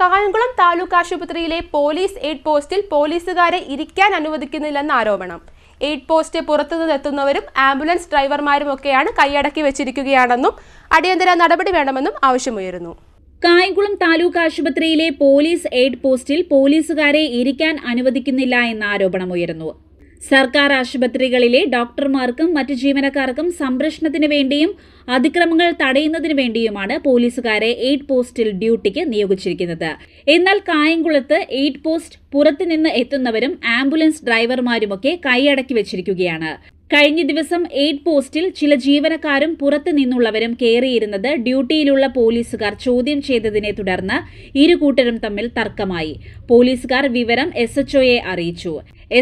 കായംകുളം താലൂക്ക് ആശുപത്രിയിലെ police aid പോസ്റ്റിൽ പോലീസുകാരെ ഇരിക്കാൻ അനുവദിക്കുന്നില്ലെന്ന ആരോപണം. എയ്ഡ് പോസ്റ്റ് പുറത്തുനിന്നെത്തുന്നവരും ആംബുലൻസ് ഡ്രൈവർമാരും ഒക്കെയാണ് കൈയടക്കി വെച്ചിരിക്കുകയാണെന്നും അടിയന്തര നടപടി വേണമെന്നും ആവശ്യമുയരുന്നു. കായംകുളം താലൂക്ക് ആശുപത്രിയിലെ പോലീസ് എയ്ഡ് പോസ്റ്റിൽ പോലീസുകാരെ ഇരിക്കാൻ അനുവദിക്കുന്നില്ല എന്ന ആരോപണമുയരുന്നു. സർക്കാർ ആശുപത്രികളിലെ ഡോക്ടർമാർക്കും മറ്റു ജീവനക്കാർക്കും സംരക്ഷണത്തിന് വേണ്ടിയും അതിക്രമങ്ങൾ തടയുന്നതിനു വേണ്ടിയുമാണ് പോലീസുകാരെ എയ്ഡ് പോസ്റ്റിൽ ഡ്യൂട്ടിക്ക് നിയോഗിച്ചിരിക്കുന്നത്. എന്നാൽ കായംകുളത്ത് എയ്ഡ് പോസ്റ്റ് പുറത്തുനിന്ന് എത്തുന്നവരും ആംബുലൻസ് ഡ്രൈവർമാരുമൊക്കെ കൈയടക്കി വെച്ചിരിക്കുകയാണ്. കഴിഞ്ഞ ദിവസം എയ്ഡ് പോസ്റ്റിൽ ചില ജീവനക്കാരും പുറത്തു നിന്നുള്ളവരും കയറിയിരുന്നത് ഡ്യൂട്ടിയിലുള്ള പോലീസുകാർ ചോദ്യം ചെയ്തതിനെ തുടർന്ന് ഇരു കൂട്ടരും തമ്മിൽ തർക്കമായി. പോലീസുകാർ വിവരം SHOയെ അറിയിച്ചു.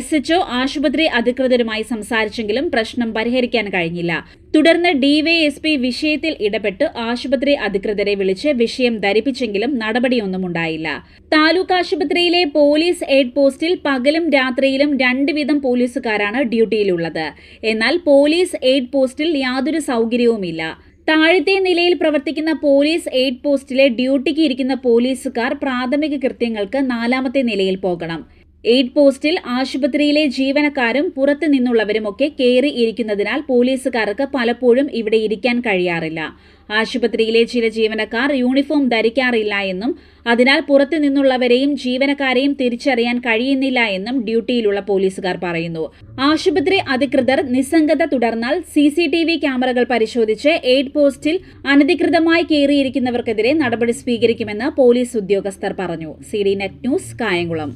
SHO ആശുപത്രി അധികൃതരുമായി സംസാരിച്ചെങ്കിലും പ്രശ്നം പരിഹരിക്കാൻ കഴിഞ്ഞില്ല. തുടർന്ന് DYSP വിഷയത്തിൽ ഇടപെട്ട് ആശുപത്രി അധികൃതരെ വിളിച്ച് വിഷയം ധരിപ്പിച്ചെങ്കിലും നടപടിയൊന്നും ഉണ്ടായില്ല. താലൂക്ക് ആശുപത്രിയിലെ പോലീസ് എയ്ഡ് പോസ്റ്റിൽ പകലും രാത്രിയിലും 2 വീതം പോലീസുകാരാണ് ഡ്യൂട്ടിയിലുള്ളത്. എന്നാൽ പോലീസ് എയ്ഡ് പോസ്റ്റിൽ യാതൊരു സൗകര്യവുമില്ല. താഴത്തെ നിലയിൽ പ്രവർത്തിക്കുന്ന പോലീസ് എയ്ഡ് പോസ്റ്റിലെ ഡ്യൂട്ടിക്ക് ഇരിക്കുന്ന പോലീസുകാർ പ്രാഥമിക കൃത്യങ്ങൾക്ക് 4ാമത്തെ നിലയിൽ പോകണം. എയ്ഡ് പോസ്റ്റിൽ ആശുപത്രിയിലെ ജീവനക്കാരും പുറത്തു നിന്നുള്ളവരുമൊക്കെ കയറി ഇരിക്കുന്നതിനാൽ പോലീസുകാർക്ക് പലപ്പോഴും ഇവിടെ ഇരിക്കാൻ കഴിയാറില്ല. ആശുപത്രിയിലെ ചില ജീവനക്കാർ യൂണിഫോം ധരിക്കാറില്ല എന്നും അതിനാൽ പുറത്തു നിന്നുള്ളവരെയും ജീവനക്കാരെയും തിരിച്ചറിയാൻ കഴിയുന്നില്ല എന്നും ഡ്യൂട്ടിയിലുള്ള പോലീസുകാർ പറയുന്നു. ആശുപത്രി അധികൃതർ നിസ്സംഗത തുടർന്നാൽ CCTV ക്യാമറകൾ പരിശോധിച്ച് എയ്ഡ് പോസ്റ്റിൽ അനധികൃതമായി കയറിയിരിക്കുന്നവർക്കെതിരെ നടപടി സ്വീകരിക്കുമെന്ന് പോലീസ് ഉദ്യോഗസ്ഥർ പറഞ്ഞു. CD Net news, Kayamkulam.